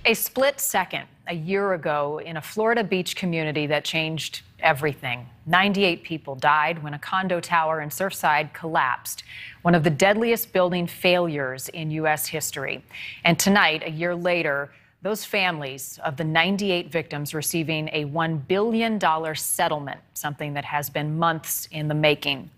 A split second a year ago in a Florida beach community that changed everything. 98 people died when a condo tower in Surfside collapsed, one of the deadliest building failures in U.S. history. And tonight, a year later, those families of the 98 victims receiving a $1 billion settlement, something that has been months in the making.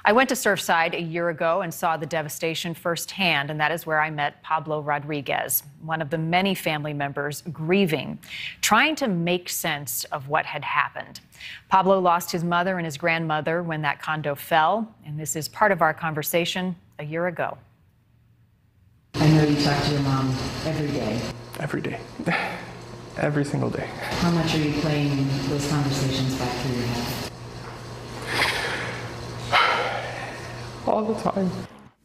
I went to Surfside a year ago and saw the devastation firsthand, and that is where I met Pablo Rodriguez, one of the many family members grieving, trying to make sense of what had happened. Pablo lost his mother and his grandmother when that condo fell, and this is part of our conversation a year ago. I know you talk to your mom every day. Every day. Every single day. How much are you playing those conversations back through your head? All the time.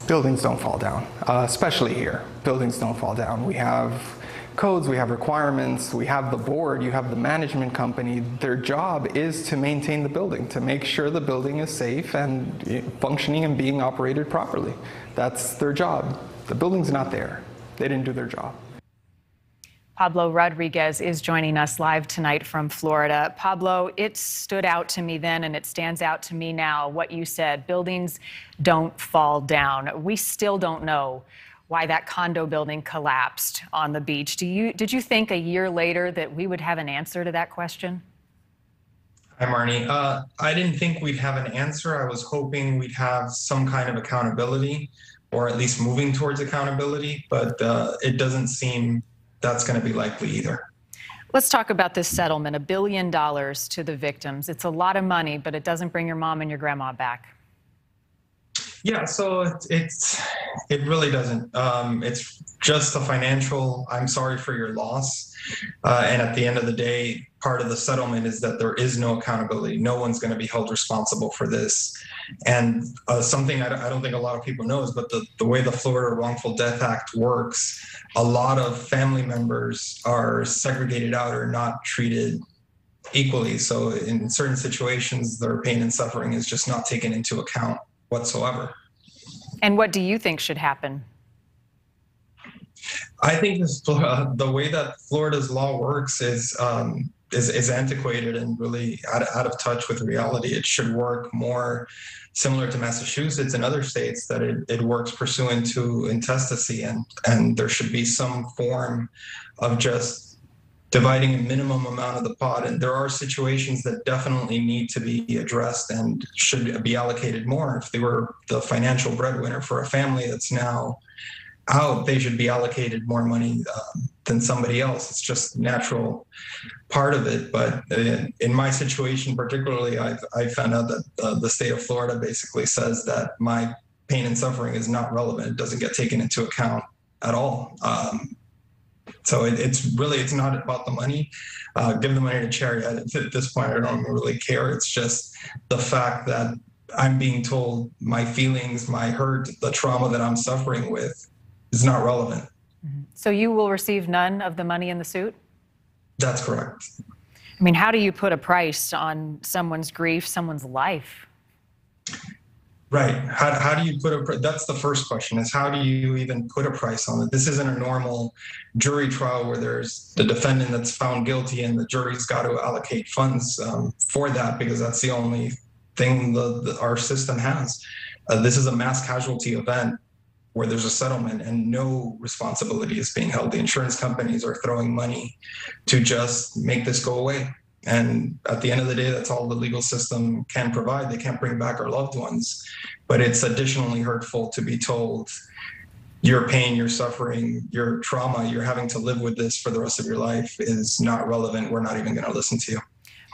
Buildings don't fall down, especially here. Buildings don't fall down. We have codes, we have requirements, we have the board, you have the management company. Their job is to maintain the building, to make sure the building is safe and functioning and being operated properly. That's their job. The building's not there. They didn't do their job. Pablo Rodriguez is joining us live tonight from Florida. Pablo, it stood out to me then and it stands out to me now what you said. Buildings don't fall down. We still don't know why that condo building collapsed on the beach. Did you think a year later that we would have an answer to that question? Hi, Marnie. I didn't think we'd have an answer. I was hoping we'd have some kind of accountability, or at least moving towards accountability, but it doesn't seem that's going to be likely either. Let's talk about this settlement, $1 billion to the victims. It's a lot of money, but it doesn't bring your mom and your grandma back. Yeah, so it really doesn't. It's just a financial, I'm sorry for your loss. And at the end of the day, part of the settlement is that there is no accountability. No one's going to be held responsible for this. And something I don't think a lot of people know is, but the way the Florida Wrongful Death Act works, a lot of family members are segregated out or not treated equally. So in certain situations, their pain and suffering is just not taken into account whatsoever. And what do you think should happen? I think the way that Florida's law works is antiquated and really out of touch with reality. It should work more similar to Massachusetts and other states, that it works pursuant to intestacy, and there should be some form of just dividing a minimum amount of the pot. And there are situations that definitely need to be addressed and should be allocated more. If they were the financial breadwinner for a family that's now out, they should be allocated more money than somebody else. It's just natural part of it. But in my situation particularly, I found out that the state of Florida basically says that my pain and suffering is not relevant. It doesn't get taken into account at all. So it's not about the money. Give the money to charity. At this point, I don't really care. It's just the fact that I'm being told my feelings, my hurt, the trauma that I'm suffering with is not relevant. So you will receive none of the money in the suit? That's correct. I mean, how do you put a price on someone's grief, someone's life? Right. How do you put that's the first question, is how do you even put a price on it? This isn't a normal jury trial where there's the defendant that's found guilty and the jury's got to allocate funds for that, because that's the only thing our system has. This is a mass casualty event where there's a settlement and no responsibility is being held. The insurance companies are throwing money to just make this go away. And at the end of the day, that's all the legal system can provide. They can't bring back our loved ones. But it's additionally hurtful to be told your pain, your suffering, your trauma, you're having to live with this for the rest of your life is not relevant. We're not even going to listen to you.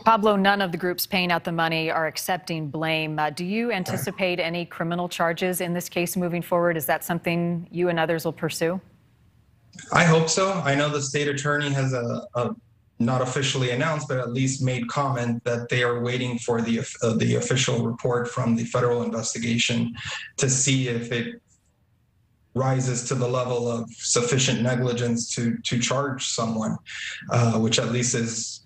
Pablo, none of the groups paying out the money are accepting blame. Do you anticipate any criminal charges in this case moving forward? Is that something you and others will pursue? I hope so. I know the state attorney has not officially announced, but at least made comment that they are waiting for the official report from the federal investigation to see if it rises to the level of sufficient negligence to charge someone, which at least is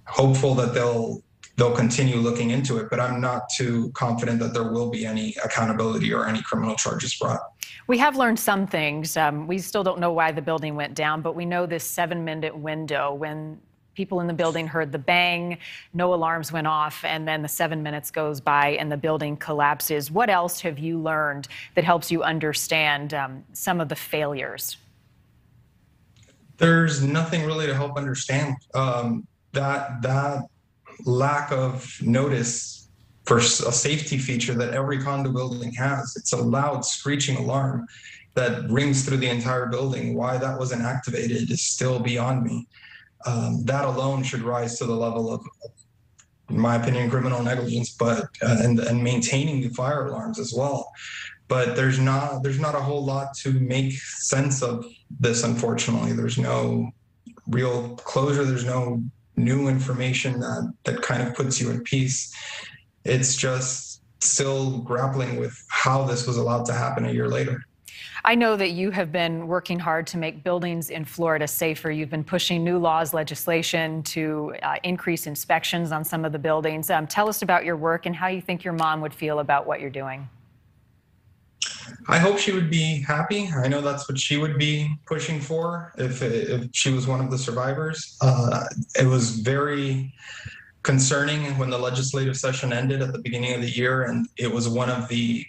hopeful that they'll they'll continue looking into it, but I'm not too confident that there will be any accountability or any criminal charges brought. We have learned some things. We still don't know why the building went down, but we know this 7-minute window when people in the building heard the bang, no alarms went off, and then the 7 minutes goes by and the building collapses. What else have you learned that helps you understand some of the failures? There's nothing really to help understand. That lack of notice for a safety feature that every condo building has. It's a loud screeching alarm that rings through the entire building. Why that wasn't activated is still beyond me. That alone should rise to the level of, in my opinion, criminal negligence, but and maintaining the fire alarms as well. But there's not a whole lot to make sense of this, unfortunately. There's no real closure. There's no new information that kind of puts you at peace. It's just still grappling with how this was allowed to happen a year later. I know that you have been working hard to make buildings in Florida safer. You've been pushing new laws, legislation to increase inspections on some of the buildings. Tell us about your work and how you think your mom would feel about what you're doing. I hope she would be happy. I know that's what she would be pushing for if she was one of the survivors. It was very concerning when the legislative session ended at the beginning of the year, and it was one of the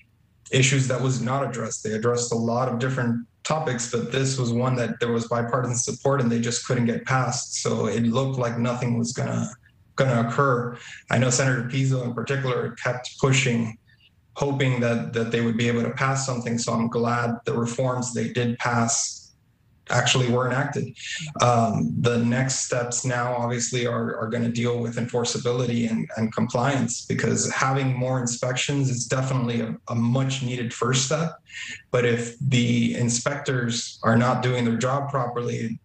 issues that was not addressed. They addressed a lot of different topics, but this was one that there was bipartisan support and they just couldn't get passed. So it looked like nothing was gonna occur. I know Senator Pizzo in particular kept pushing, hoping that they would be able to pass something. So I'm glad the reforms they did pass actually were enacted. The next steps now obviously are going to deal with enforceability and compliance, because having more inspections is definitely a much needed first step. But if the inspectors are not doing their job properly,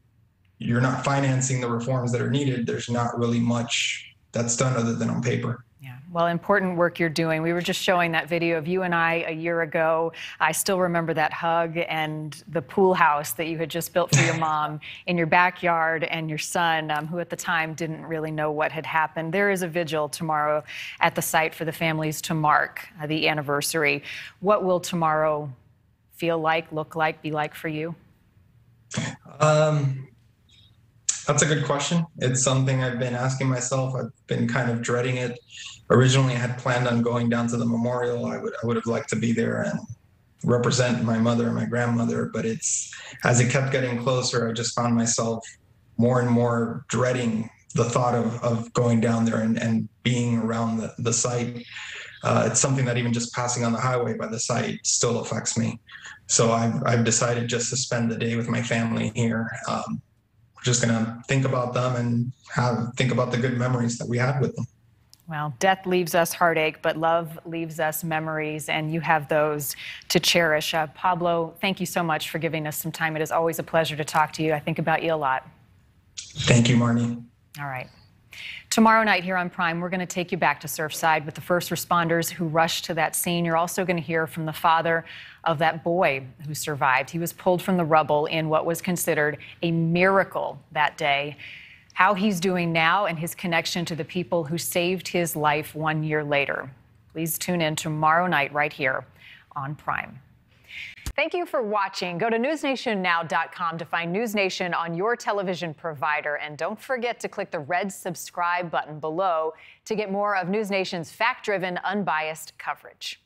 you're not financing the reforms that are needed. There's not really much that's done other than on paper. Yeah, well, important work you're doing. We were just showing that video of you and I a year ago. I still remember that hug and the pool house that you had just built for your mom in your backyard, and your son, who at the time didn't really know what had happened. There is a vigil tomorrow at the site for the families to mark the anniversary. What will tomorrow feel like, look like, be like for you? That's a good question. It's something I've been asking myself. I've been kind of dreading it. Originally, I had planned on going down to the memorial. I would have liked to be there and represent my mother and my grandmother, but as it kept getting closer, I just found myself more and more dreading the thought of going down there and being around the site. It's something that even just passing on the highway by the site still affects me. So I've decided just to spend the day with my family here. We're just going to think about them and think about the good memories that we had with them. Well, death leaves us heartache, but love leaves us memories, and you have those to cherish. Pablo, thank you so much for giving us some time. It is always a pleasure to talk to you. I think about you a lot. Thank you, Marnie. All right. Tomorrow night here on Prime, we're going to take you back to Surfside with the first responders who rushed to that scene. You're also going to hear from the father of that boy who survived. He was pulled from the rubble in what was considered a miracle that day. How he's doing now and his connection to the people who saved his life 1 year later. Please tune in tomorrow night right here on Prime. Thank you for watching. Go to newsnationnow.com to find NewsNation on your television provider. And don't forget to click the red subscribe button below to get more of NewsNation's fact-driven, unbiased coverage.